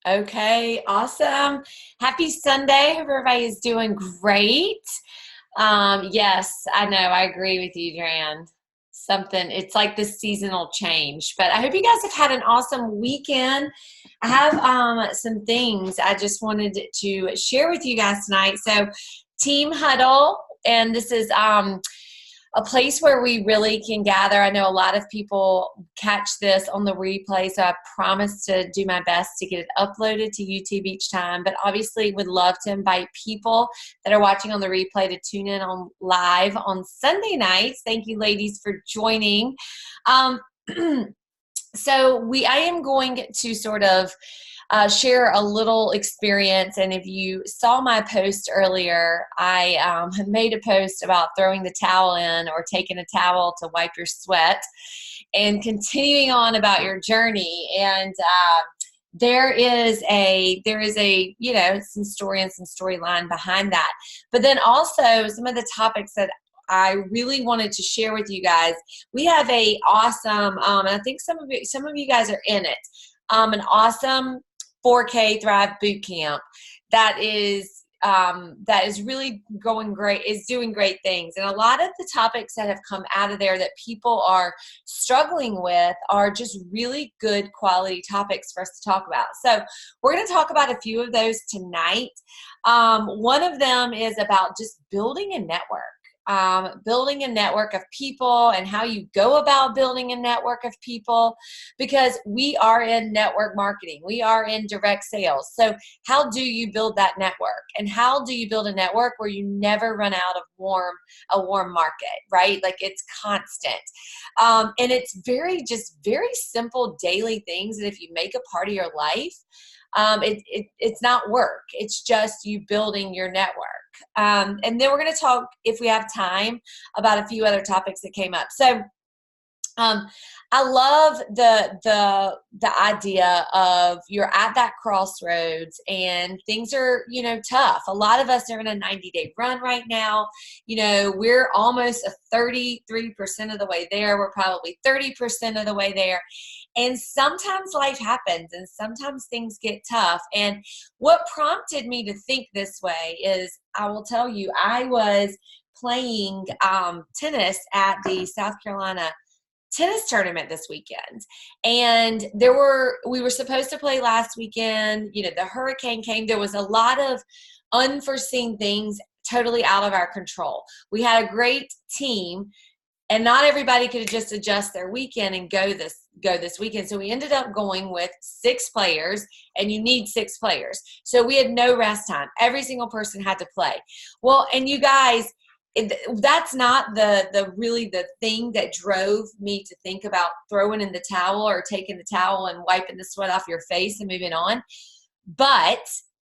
Okay, awesome. Happy Sunday. Hope everybody is doing great. Yes, I know. I agree with you, Dran. It's like this seasonal change. But I hope you guys have had an awesome weekend. I have some things I just wanted to share with you guys tonight. So, Team Huddle, and this is a place where we really can gather. I know a lot of people catch this on the replay, so I promise to do my best to get it uploaded to YouTube each time. But obviously, would love to invite people that are watching on the replay to tune in on live on Sunday nights. Thank you, ladies, for joining. Um, I am going to sort of share a little experience. And if you saw my post earlier, I had made a post about throwing the towel in or taking a towel to wipe your sweat and continuing on about your journey. And there is a some story and some storyline behind that. But then also some of the topics that I really wanted to share with you guys. We have a awesome, and I think some of you guys are in it. An awesome 4K Thrive boot camp that is really going great, is doing great things. And a lot of the topics that have come out of there that people are struggling with are just really good quality topics for us to talk about. So we're going to talk about a few of those tonight. One of them is about just building a network. Building a network of people and how you go about building a network of people, because we are in network marketing. We are in direct sales. So how do you build that network? And how do you build a network where you never run out of a warm market, right? Like it's constant. And it's very simple daily things that if you make a part of your life, it's not work. It's just you building your network. And then we're going to talk, if we have time, about a few other topics that came up. So I love the idea of you're at that crossroads and things are, tough. A lot of us are in a 90-day run right now. We're almost 33% of the way there. We're probably 30% of the way there. And sometimes life happens and sometimes things get tough. And what prompted me to think this way is, I will tell you, I was playing tennis at the South Carolina tennis tournament this weekend. And we were supposed to play last weekend. The hurricane came. There was a lot of unforeseen things totally out of our control. We had a great team, and not everybody could just adjust their weekend and go this weekend. So we ended up going with 6 players, and you need 6 players. So we had no rest time. Every single person had to play. Well, and you guys, that's not the thing that drove me to think about throwing in the towel or taking the towel and wiping the sweat off your face and moving on. But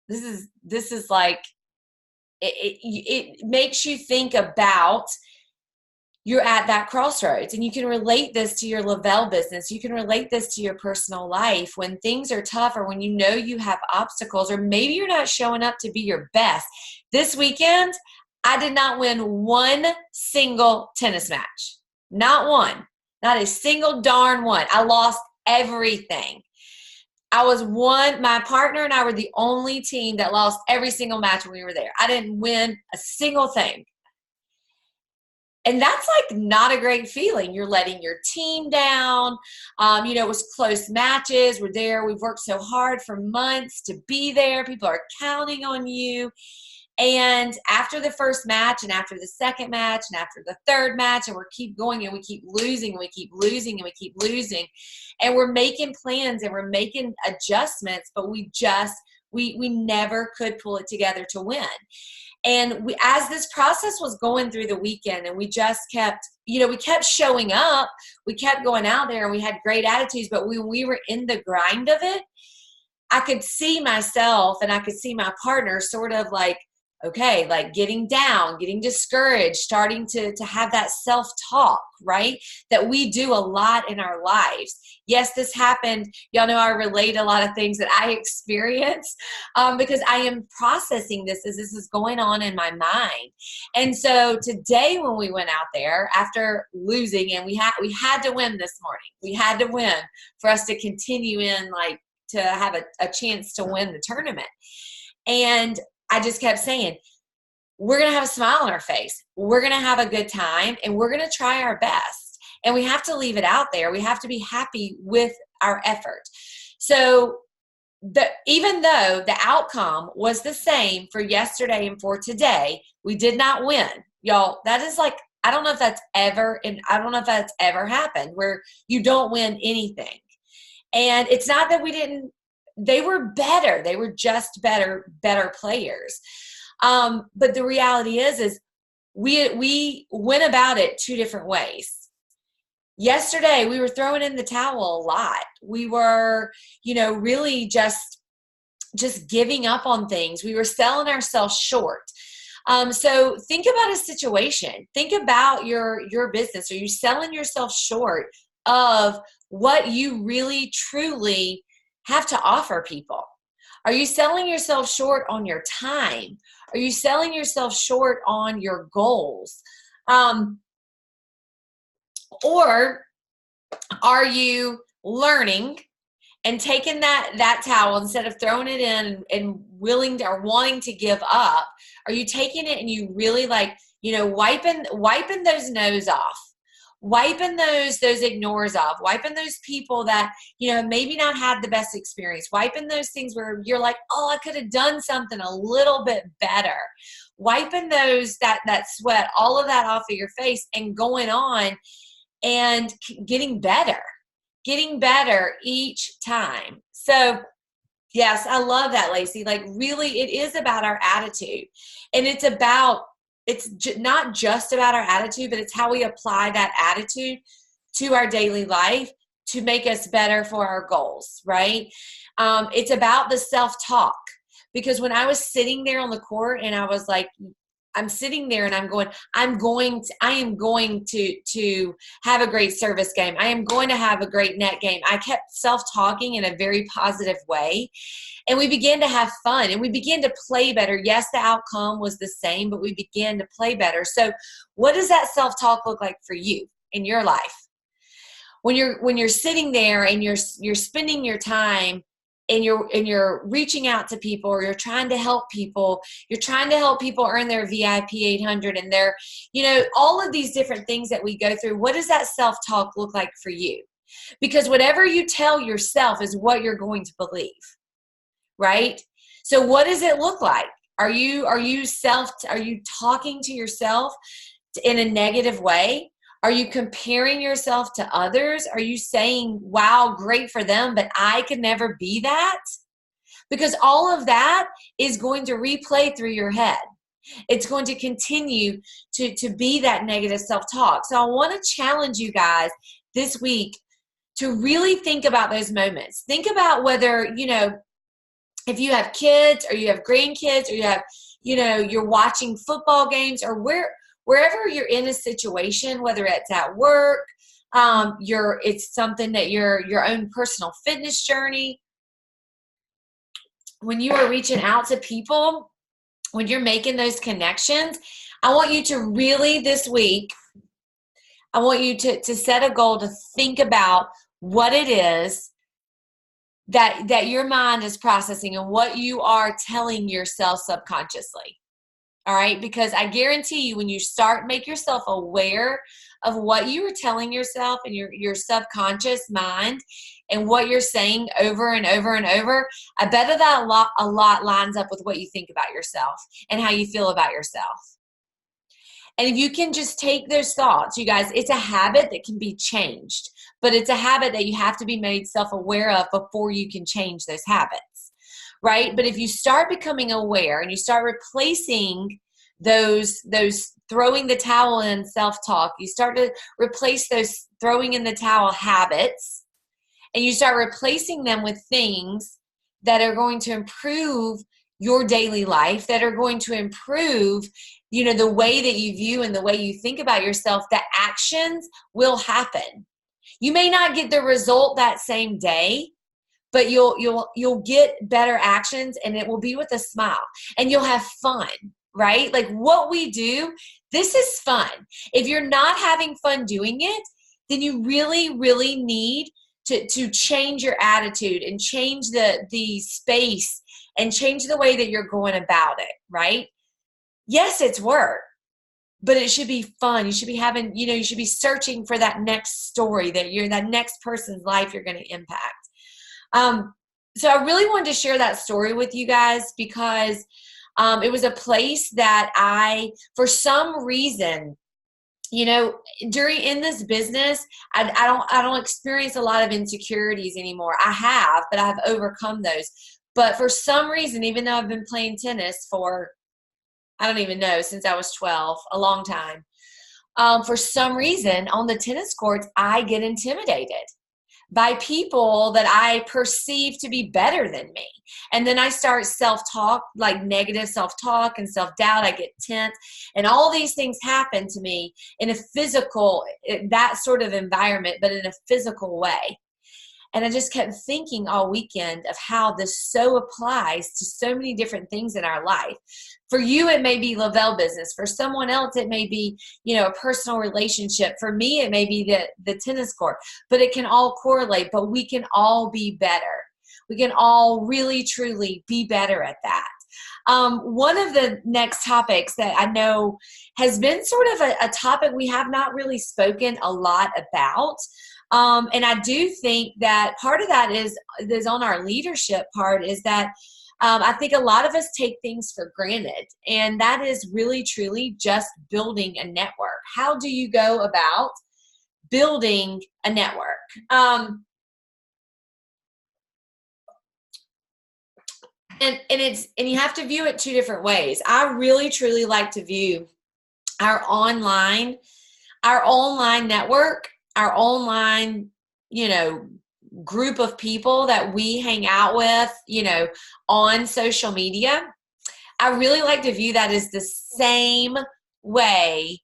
this is like, it makes you think about, you're at that crossroads, and you can relate this to your Lavelle business. You can relate this to your personal life. When things are tough, or when you have obstacles, or maybe you're not showing up to be your best. This weekend, I did not win one single tennis match. Not one. Not a single darn one. I lost everything. My partner and I were the only team that lost every single match when we were there. I didn't win a single thing. And that's like not a great feeling. You're letting your team down. It was close matches. We're there. We've worked so hard for months to be there. People are counting on you. And after the first match, and after the second match, and after the third match, and we keep going, and we keep losing, and we keep losing, and we keep losing. And we're making plans, and we're making adjustments, but we never could pull it together to win. And as this process was going through the weekend, and we just kept showing up, we kept going out there, and we had great attitudes, but when we were in the grind of it, I could see myself and I could see my partner sort of like, okay, like getting down, getting discouraged, starting to have that self-talk, right? That we do a lot in our lives. Yes, this happened. Y'all know I relate a lot of things that I experience because I am processing this as this is going on in my mind. And so today when we went out there after losing, and we had to win this morning. We had to win for us to continue in have a chance to win the tournament. And I just kept saying, we're going to have a smile on our face. We're going to have a good time, and we're going to try our best. And we have to leave it out there. We have to be happy with our effort. So even though the outcome was the same for yesterday and for today, we did not win. Y'all, that is like, I don't know if that's ever happened where you don't win anything. And it's not that they were better. They were just better players. But the reality is we went about it two different ways. Yesterday, we were throwing in the towel a lot. We were, really just giving up on things. We were selling ourselves short. So think about a situation. Think about your business. Are you selling yourself short of what you really, truly have to offer people? Are you selling yourself short on your time? Are you selling yourself short on your goals? Or are you learning and taking that towel, instead of throwing it in and willing to, or wanting to give up, are you taking it and you really wiping those no's off, wiping those ignores off, wiping those people that, maybe not had the best experience, wiping those things where you're like, oh, I could have done something a little bit better, wiping those, that sweat, all of that off of your face, and going on and getting better each time. So yes, I love that, Lacey. Like, really, it is about our attitude, and it's not just about our attitude, but it's how we apply that attitude to our daily life to make us better for our goals, right? It's about the self-talk, because when I was sitting there on the court and I was like, I'm sitting there and I'm going, I am going to have a great service game. I am going to have a great net game. I kept self-talking in a very positive way. And we began to have fun and we began to play better. Yes, the outcome was the same, but we began to play better. So what does that self-talk look like for you in your life? When you're sitting there and you're spending your time and you're reaching out to people, or you're trying to help people earn their VIP 800 and their, all of these different things that we go through. What does that self-talk look like for you? Because whatever you tell yourself is what you're going to believe, right? So what does it look like? Are you talking to yourself in a negative way? Are you comparing yourself to others? Are you saying, wow, great for them, but I could never be that? Because all of that is going to replay through your head. It's going to continue to be that negative self-talk. So I want to challenge you guys this week to really think about those moments. Think about whether, if you have kids or you have grandkids or you have, you're watching football games, or wherever you're in a situation, whether it's at work, it's something that your own personal fitness journey, when you are reaching out to people, when you're making those connections, I want you to really this week, I want you to set a goal to think about what it is that your mind is processing and what you are telling yourself subconsciously. All right, because I guarantee you, when you make yourself aware of what you are telling yourself and your subconscious mind and what you're saying over and over and over, I bet that a lot lines up with what you think about yourself and how you feel about yourself. And if you can just take those thoughts, you guys, it's a habit that can be changed, but it's a habit that you have to be made self-aware of before you can change those habits. Right? But if you start becoming aware and you start replacing those throwing the towel in self-talk, you start to replace those throwing in the towel habits, and you start replacing them with things that are going to improve your daily life, that are going to improve, the way that you view and the way you think about yourself, the actions will happen. You may not get the result that same day, but you'll get better actions, and it will be with a smile, and you'll have fun, right? Like what we do, this is fun. If you're not having fun doing it, then you really, really need to change your attitude and change the space and change the way that you're going about it, right? Yes, it's work, but it should be fun. You should be having, you should be searching for that next story that next person's life you're going to impact. So I really wanted to share that story with you guys because it was a place that for some reason, in this business, I don't experience a lot of insecurities anymore. I have, but I've overcome those. But for some reason, even though I've been playing tennis for, I don't even know, since I was 12, a long time, for some reason on the tennis courts, I get intimidated by people that I perceive to be better than me. And then I start self-talk, like negative self-talk and self-doubt. I get tense. And all these things happen to me in a physical, that sort of environment, but in a physical way. And I just kept thinking all weekend of how this so applies to so many different things in our life. For you, it may be Lavelle business. For someone else, it may be, a personal relationship. For me, it may be the tennis court. But it can all correlate, but we can all be better. We can all really, truly be better at that. One of the next topics that I know has been sort of a topic we have not really spoken a lot about. And I do think that part of that is on our leadership part is that I think a lot of us take things for granted, and that is really, truly just building a network. How do you go about building a network? And you have to view it two different ways. I really, truly like to view our online network, our online, group of people that we hang out with, on social media. I really like to view that as the same way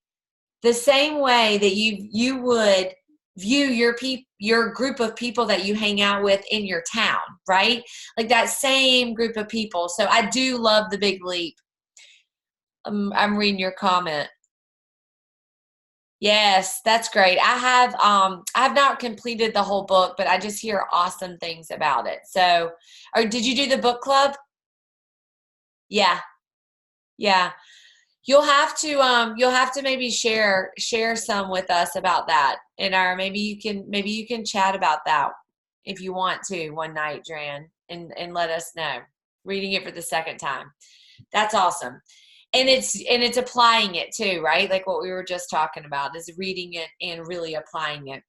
that you would view your group of people that you hang out with in your town, right? Like that same group of people. So I do love the big leap. I'm reading your comment. Yes, that's great. I have not completed the whole book, but I just hear awesome things about it. So, or did you do the book club? Yeah. Yeah. You'll have to maybe share some with us about that maybe you can chat about that if you want to one night, Dran, and let us know. Reading it for the second time. That's awesome. And it's applying it too, right? Like what we were just talking about is reading it and really applying it.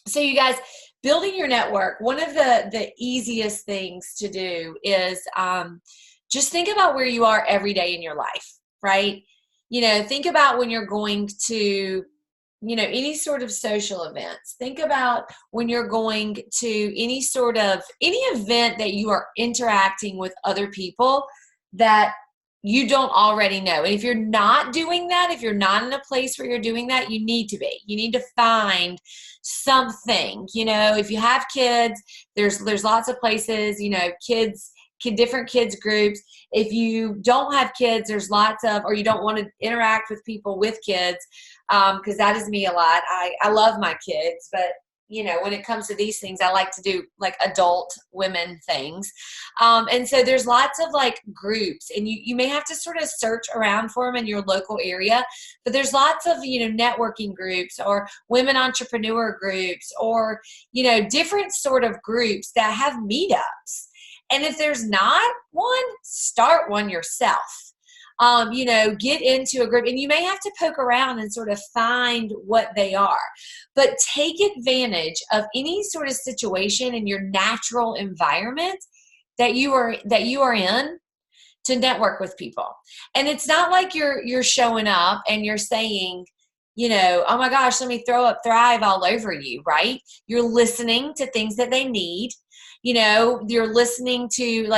So you guys, building your network, one of the easiest things to do is just think about where you are every day in your life, right? Think about when you're going to, any sort of social events. Think about when you're going to any event that you are interacting with other people that you don't already know. And if you're not doing that, if you're not in a place where you're doing that, you need to be. You need to find something. If you have kids, there's lots of places, different kids groups. If you don't have kids, there's lots of, or you don't want to interact with people with kids, because that is me a lot. I love my kids, but when it comes to these things, I like to do like adult women things. And so there's lots of like groups, and you may have to sort of search around for them in your local area, but there's lots of, networking groups or women entrepreneur groups or, different sort of groups that have meetups. And if there's not one, start one yourself. Get into a group, and you may have to poke around and sort of find what they are, but take advantage of any sort of situation in your natural environment that you are in to network with people. And it's not like you're showing up and you're saying, oh my gosh, let me throw up Thrive all over you, right? You're listening to things that they need. You're listening to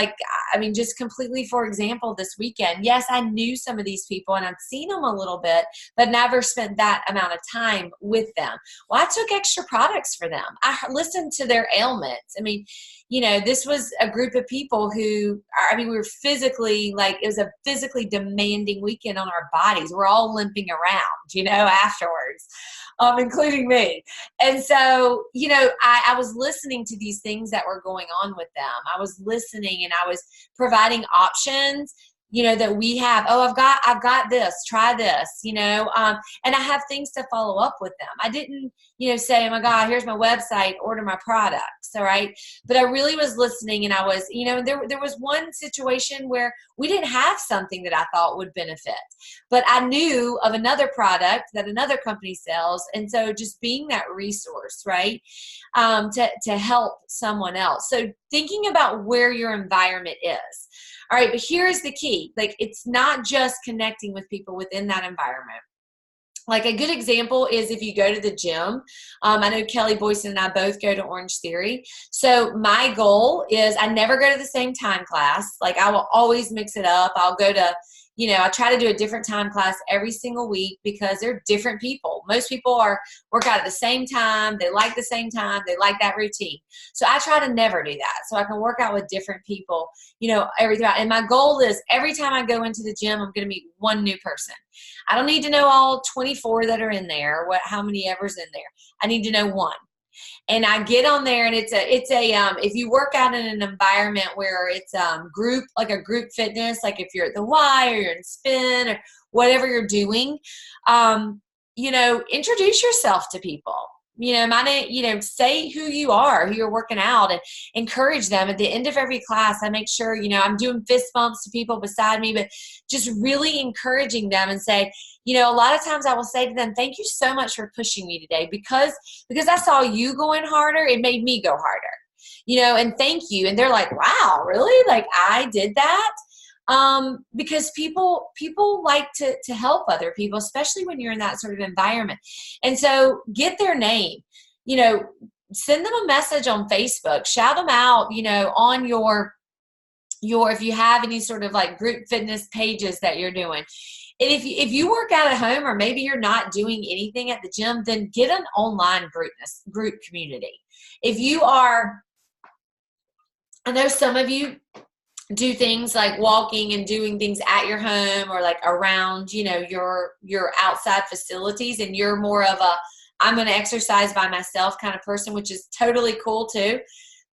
just completely, for example, this weekend, yes, I knew some of these people and I've seen them a little bit, but never spent that amount of time with them. Well, I took extra products for them. I listened to their ailments. This was a group of people who, we were physically, it was a physically demanding weekend on our bodies. We're all limping around, afterwards. including me. And so, I was listening to these things that were going on with them. I was listening and I was providing options, that we have. Oh, I've got this, try this, and I have things to follow up with them. I didn't, say, oh my God, here's my website, order my products. All right. But I really was listening, and I was, there was one situation where we didn't have something that I thought would benefit, but I knew of another product that another company sells. And so just being that resource, right, to help someone else. So thinking about where your environment is. All right, but here's the key. Like, it's not just connecting with people within that environment. Like, a good example is if you go to the gym. I know Kelly Boyson and I both go to Orange Theory. So my goal is I never go to the same time class. Like, I will always mix it up. I'll go to, I try to do a different time class every single week because they're different people. Most people work out at the same time. They like the same time. They like that routine. So I try to never do that. So I can work out with different people, every time. And my goal is every time I go into the gym, I'm going to meet one new person. I don't need to know all 24 that are in there, how many ever's in there. I need to know one. And I get on there, and it's a if you work out in an environment where it's group, like a group fitness, like if you're at the Y or you're in spin or whatever you're doing, introduce yourself to people. Say who you are, who you're working out, and encourage them. At the end of every class, I make sure, I'm doing fist bumps to people beside me, but just really encouraging them and say, a lot of times I will say to them, thank you so much for pushing me today because I saw you going harder. It made me go harder, and thank you. And they're like, wow, really? Like, I did that? Because people like to help other people, especially when you're in that sort of environment. And so get their name, send them a message on Facebook, shout them out, on your, if you have any sort of like group fitness pages that you're doing. And if you work out at home, or maybe you're not doing anything at the gym, then get an online group community. If you are, I know some of you do things like walking and doing things at your home or like around, your outside facilities, and you're more of a, I'm going to exercise by myself kind of person, which is totally cool too.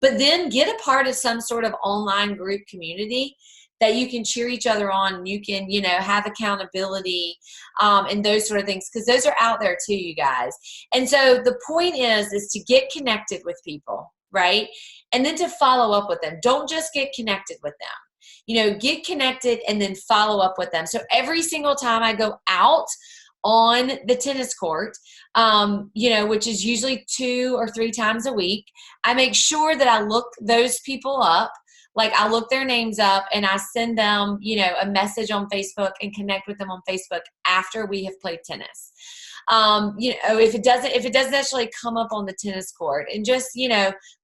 But then get a part of some sort of online group community that you can cheer each other on, and you can, have accountability, and those sort of things, because those are out there too, you guys. And so the point is to get connected with people, right? And then to follow up with them. Don't just get connected with them. Get connected and then follow up with them. So every single time I go out on the tennis court, which is usually 2 or 3 times a week, I make sure that I look those people up. Like, I look their names up and I send them, a message on Facebook and connect with them on Facebook after we have played tennis. If it doesn't actually come up on the tennis court, and just,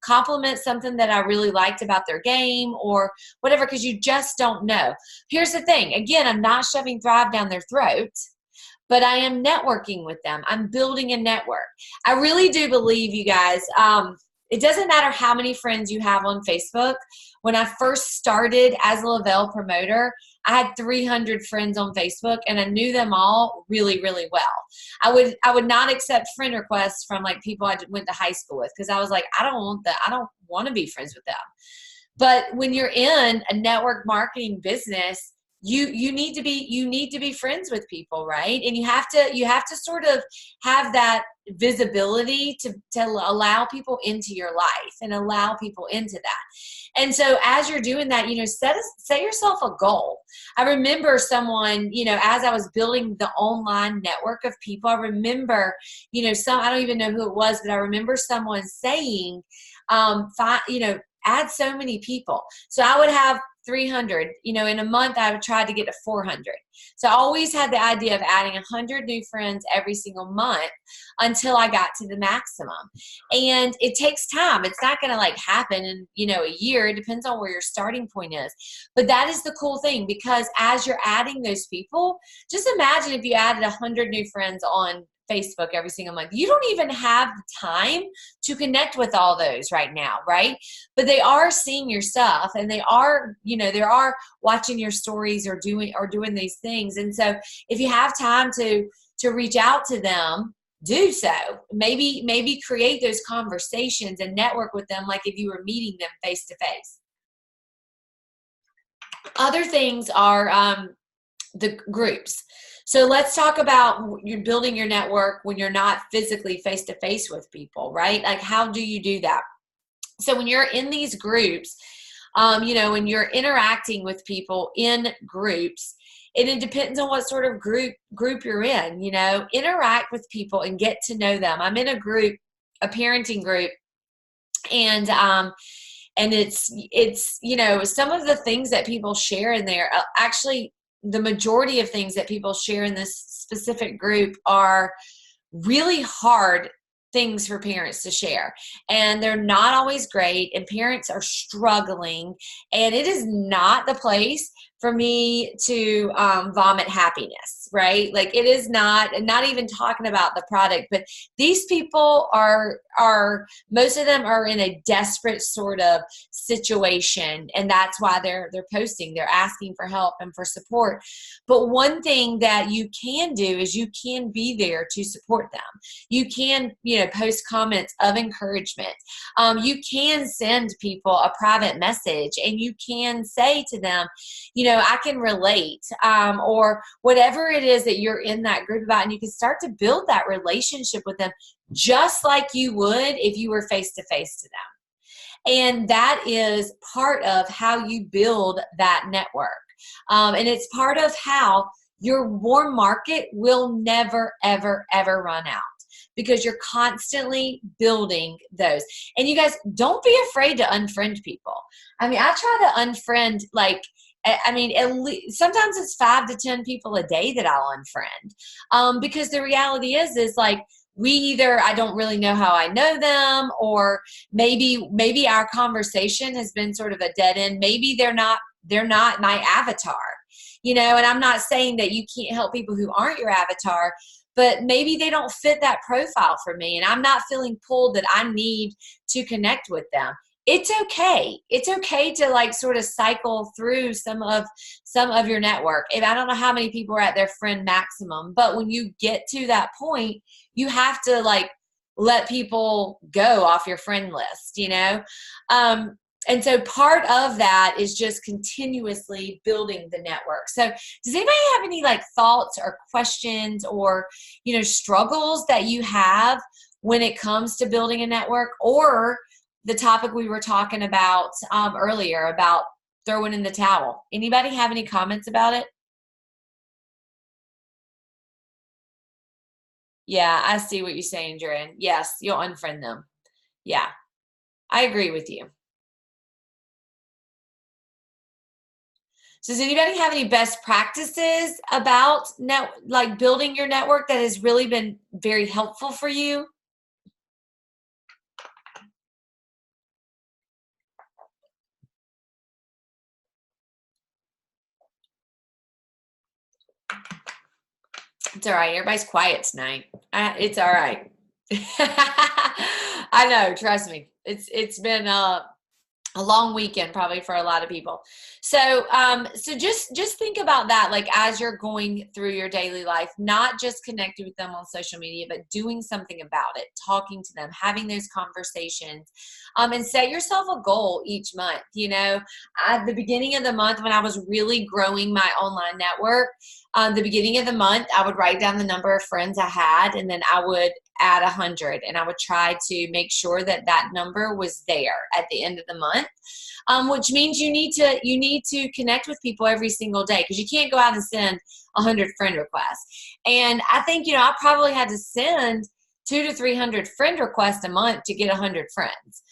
compliment something that I really liked about their game or whatever, because you just don't know. Here's the thing. Again, I'm not shoving Thrive down their throat, but I am networking with them. I'm building a network. I really do believe, you guys, it doesn't matter how many friends you have on Facebook. When I first started as a Lavelle promoter, I had 300 friends on Facebook, and I knew them all really, really well. I would not accept friend requests from like people I went to high school with, because I was like, I don't want to be friends with them. But when you're in a network marketing business, you need to be friends with people, right? And you have to sort of have that visibility to allow people into your life and allow people into that. And so as you're doing that, set yourself a goal. I remember someone, as I was building the online network of people, I remember, I don't even know who it was, but I remember someone saying, add so many people. So I would have 300, in a month I would try to get to 400. So I always had the idea of adding 100 new friends every single month until I got to the maximum. And it takes time. It's not going to like happen in, a year. It depends on where your starting point is. But that is the cool thing, because as you're adding those people, just imagine if you added 100 new friends on Facebook every single month. You don't even have the time to connect with all those right now, right? But they are seeing your stuff, and they are, they are watching your stories or doing these things. And so if you have time to reach out to them, do so. Maybe create those conversations and network with them like if you were meeting them face to face. Other things are the groups. So let's talk about you're building your network when you're not physically face to face with people, right? Like, how do you do that? So when you're in these groups, when you're interacting with people in groups, and it depends on what sort of group you're in, interact with people and get to know them. I'm in a group, a parenting group, and it's some of the things that people share in there, actually the majority of things that people share in this specific group are really hard things for parents to share, and they're not always great, and parents are struggling, and it is not the place for me to vomit happiness, right? Like, it is not even talking about the product, but these people are most of them are in a desperate sort of situation, and that's why they're posting. They're asking for help and for support. But one thing that you can do is you can be there to support them. You can, post comments of encouragement. You can send people a private message, and you can say to them, I can relate, or whatever it is that you're in that group about, and you can start to build that relationship with them just like you would if you were face to face to them. And that is part of how you build that network. And it's part of how your warm market will never, ever, ever run out, because you're constantly building those. And you guys, don't be afraid to unfriend people. I try to unfriend, at least sometimes it's 5 to 10 people a day that I'll unfriend. Because the reality is like, I don't really know how I know them, or maybe our conversation has been sort of a dead end. Maybe they're not my avatar, and I'm not saying that you can't help people who aren't your avatar, but maybe they don't fit that profile for me, and I'm not feeling pulled that I need to connect with them. It's okay. It's okay to sort of cycle through some of your network. And I don't know how many people are at their friend maximum, but when you get to that point, you have to let people go off your friend list, and so part of that is just continuously building the network. So does anybody have any thoughts or questions or, struggles that you have when it comes to building a network, or the topic we were talking about earlier about throwing in the towel? Anybody have any comments about it? Yeah, I see what you're saying, Dren. Yes, you'll unfriend them. Yeah, I agree with you. So does anybody have any best practices about building your network that has really been very helpful for you? It's all right. Everybody's quiet tonight. It's all right. I know. Trust me. It's been a long weekend probably for a lot of people. So just think about that, as you're going through your daily life, not just connecting with them on social media, but doing something about it, talking to them, having those conversations, and set yourself a goal each month. At the beginning of the month, when I was really growing my online network, the beginning of the month, I would write down the number of friends I had, and then I would add 100, and I would try to make sure that number was there at the end of the month, which means you need to connect with people every single day, because you can't go out and send 100 friend requests. And I think, I probably had to send 200 to 300 friend requests a month to get 100 friends.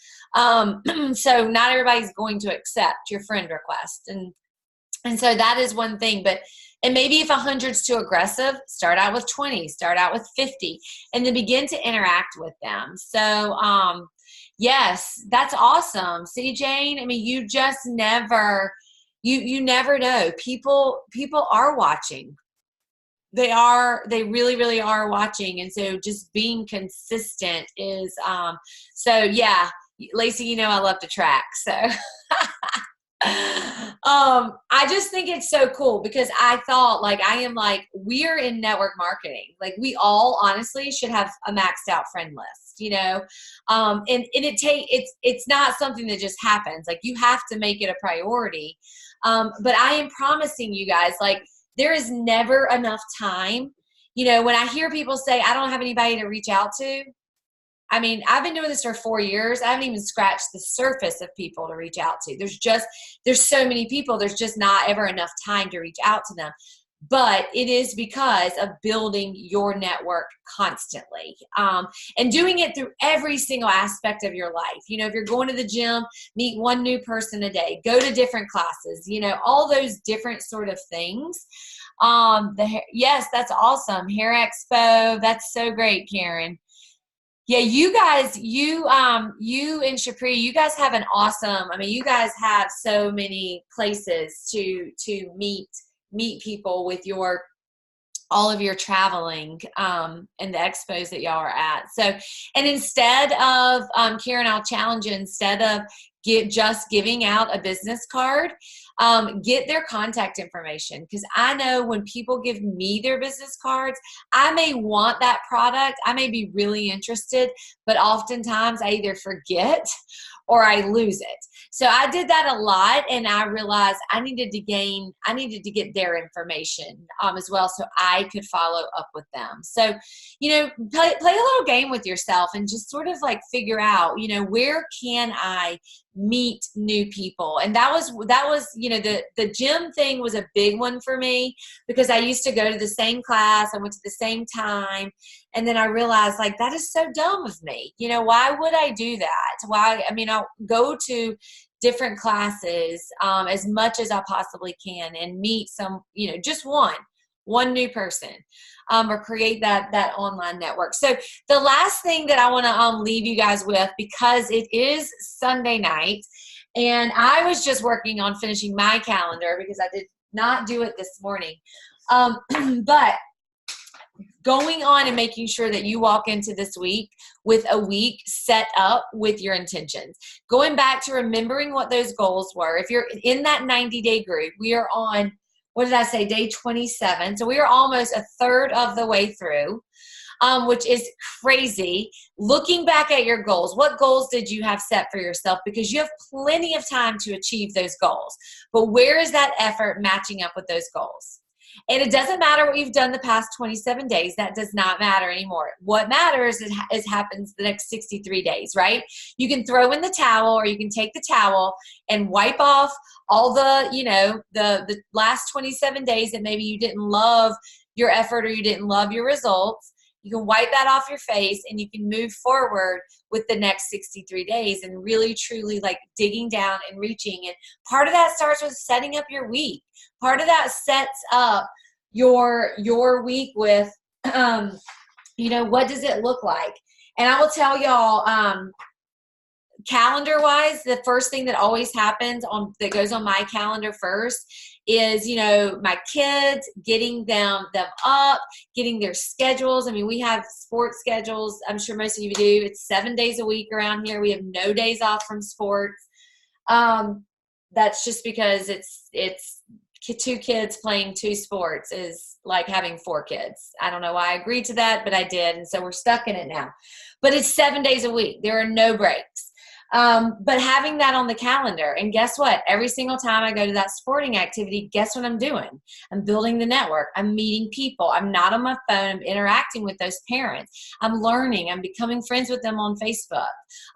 So not everybody's going to accept your friend request. And so that is one thing. And maybe if 100's too aggressive, start out with 20, start out with 50, and then begin to interact with them. So, yes, that's awesome. See, Jane, you just never, you never know. People are watching. They really, really are watching. And so just being consistent is, so yeah, Lacey, I love to track. So, I just think it's so cool because I thought like, I am like, we're in network marketing. Like we all honestly should have a maxed out friend list, you know? It's not something that just happens. Like you have to make it a priority. But I am promising you guys, like there is never enough time. You know, when I hear people say, I don't have anybody to reach out to, I mean, I've been doing this for 4 years. I haven't even scratched the surface of people to reach out to. There's so many people. There's just not ever enough time to reach out to them. But it is because of building your network constantly, and doing it through every single aspect of your life. You know, if you're going to the gym, meet one new person a day, go to different classes, you know, all those different sort of things. Yes, that's awesome. Hair Expo. That's so great, Karen. Yeah, you guys, you and Shapri, you guys have an awesome, I mean, you guys have so many places to meet people with your all of your traveling and the expos that y'all are at. So, and instead of, Karen, I'll challenge you, instead of just giving out a business card, get their contact information. Because I know when people give me their business cards, I may want that product. I may be really interested, but oftentimes I either forget or I lose it. So I did that a lot, and I realized I needed to get their information as well, so I could follow up with them. So, you know, play a little game with yourself and just sort of like figure out, you know, where can I meet new people? And that was, you know, the gym thing was a big one for me because I used to go to the same class. I went to the same time. And then I realized, like, that is so dumb of me. You know, why would I do that? Why? I mean, I'll go to different classes as much as I possibly can and meet some, you know, just one new person, or create that online network. So the last thing that I want to leave you guys with, because it is Sunday night, and I was just working on finishing my calendar because I did not do it this morning. But going on and making sure that you walk into this week with a week set up with your intentions. Going back to remembering what those goals were. If you're in that 90-day group, we are on, what did I say, day 27. So we are almost a third of the way through, which is crazy. Looking back at your goals, what goals did you have set for yourself? Because you have plenty of time to achieve those goals. But where is that effort matching up with those goals? And it doesn't matter what you've done the past 27 days. That does not matter anymore. What matters is happens the next 63 days, right? You can throw in the towel, or you can take the towel and wipe off all the, you know, the last 27 days that maybe you didn't love your effort or you didn't love your results. You can wipe that off your face, and you can move forward with the next 63 days and really, truly like digging down and reaching. And part of that starts with setting up your week. Part of that sets up your week with, you know, what does it look like? And I will tell y'all, calendar wise, the first thing that always happens that goes on my calendar first is, you know, my kids, getting them up, getting their schedules. I mean, we have sports schedules. I'm sure most of you do. It's 7 days a week around here. We have no days off from sports. That's just because it's 2 kids playing 2 sports is like having 4 kids. I don't know why I agreed to that, but I did. And so we're stuck in it now. But it's 7 days a week. There are no breaks. But having that on the calendar, and guess what? Every single time I go to that sporting activity, guess what I'm doing? I'm building the network. I'm meeting people. I'm not on my phone. I'm interacting with those parents. I'm learning. I'm becoming friends with them on Facebook.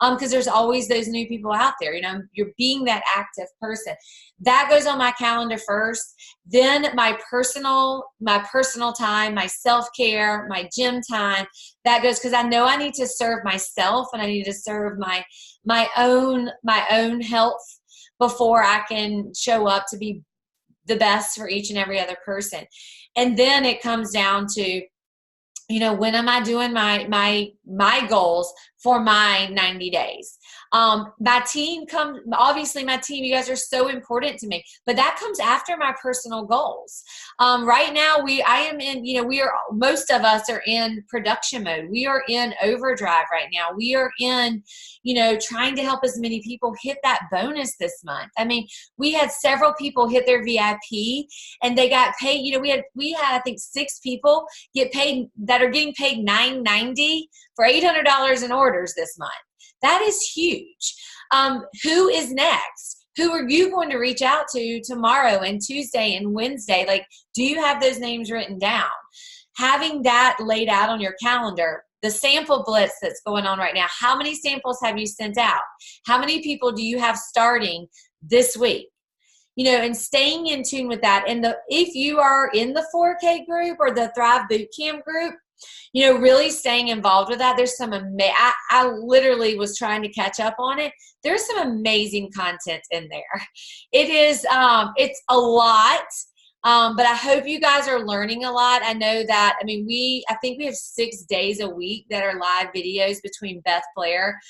Because there's always those new people out there. You know, you're being that active person. That goes on my calendar first. Then my personal time, my self-care, my gym time, that goes, because I know I need to serve myself, and I need to serve my own health before I can show up to be the best for each and every other person. And then it comes down to, you know, when am I doing my goals for my 90 days. My team comes, obviously my team, you guys are so important to me, but that comes after my personal goals. Right now most of us are in production mode. We are in overdrive right now. We are in, trying to help as many people hit that bonus this month. I mean, we had several people hit their VIP and they got paid. We had I think 6 people get paid that are getting paid $9.90 for $800 in orders this month. That is huge. Who is next? Who are you going to reach out to tomorrow and Tuesday and Wednesday? Like, do you have those names written down? Having that laid out on your calendar, the sample blitz that's going on right now, how many samples have you sent out? How many people do you have starting this week? And staying in tune with that. And if you are in the 4K group or the Thrive Bootcamp group, really staying involved with that. There's some I literally was trying to catch up on it. There's some amazing content in there. It is, it's a lot, but I hope you guys are learning a lot. I know that, I think we have 6 days a week that are live videos between Beth Blair.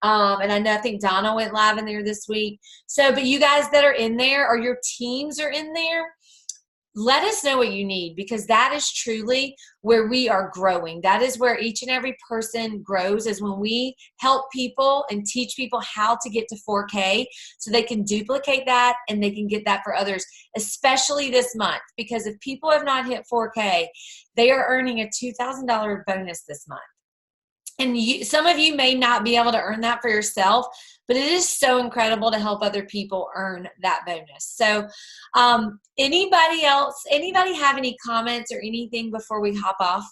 And I think Donna went live in there this week. But you guys that are in there or your teams are in there, let us know what you need, because that is truly where we are growing. That is where each and every person grows, is when we help people and teach people how to get to 4K so they can duplicate that and they can get that for others, especially this month. Because if people have not hit 4K, they are earning a $2,000 bonus this month. And some of you may not be able to earn that for yourself, but it is so incredible to help other people earn that bonus. So anybody have any comments or anything before we hop off?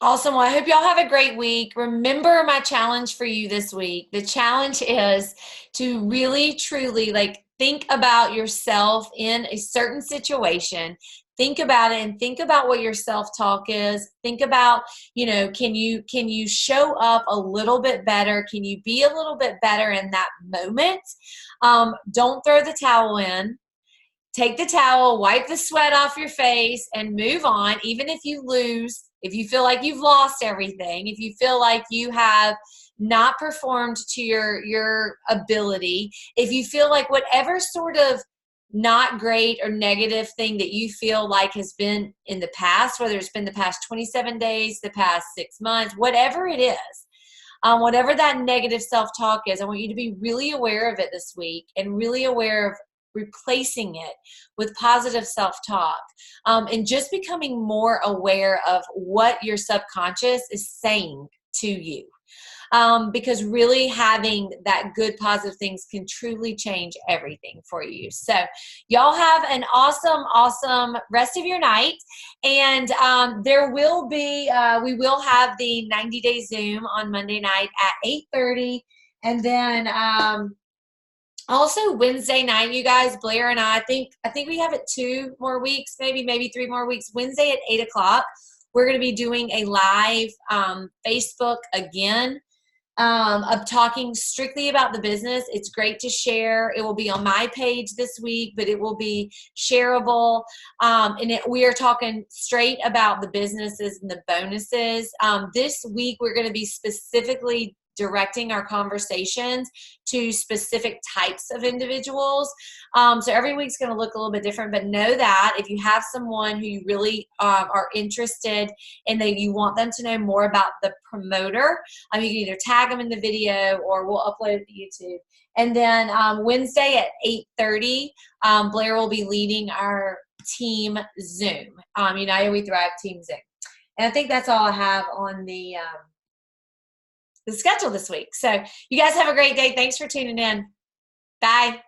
Awesome. Well, I hope y'all have a great week. Remember my challenge for you this week. The challenge is to really, truly think about yourself in a certain situation. Think about it and think about what your self-talk is. Think about, can you show up a little bit better? Can you be a little bit better in that moment? Don't throw the towel in. Take the towel, wipe the sweat off your face, and move on. Even if you lose, if you feel like you've lost everything, if you feel like you have not performed to your ability, if you feel like whatever sort of not great or negative thing that you feel like has been in the past, whether it's been the past 27 days, the past 6 months, whatever it is, whatever that negative self-talk is, I want you to be really aware of it this week and really aware of replacing it with positive self-talk, and just becoming more aware of what your subconscious is saying to you. Because really having that good positive things can truly change everything for you. So y'all have an awesome rest of your night. And we will have the 90-day Zoom on Monday night at 8:30. And then also Wednesday night, you guys, Blair and I think we have it 2 more weeks, maybe 3 more weeks. Wednesday at 8 o'clock, we're going to be doing a live Facebook again. Of talking strictly about the business. It's great to share. It will be on my page this week, but it will be shareable. We are talking straight about the businesses and the bonuses. This week, we're going to be specifically directing our conversations to specific types of individuals. So every week's going to look a little bit different, but know that if you have someone who you really are interested in, that you want them to know more about the promoter, you can either tag them in the video or we'll upload it to YouTube. And then Wednesday at 8:30, Blair will be leading our team Zoom, United We Thrive Team Zoom. And I think that's all I have on the schedule this week. So you guys have a great day. Thanks for tuning in. Bye.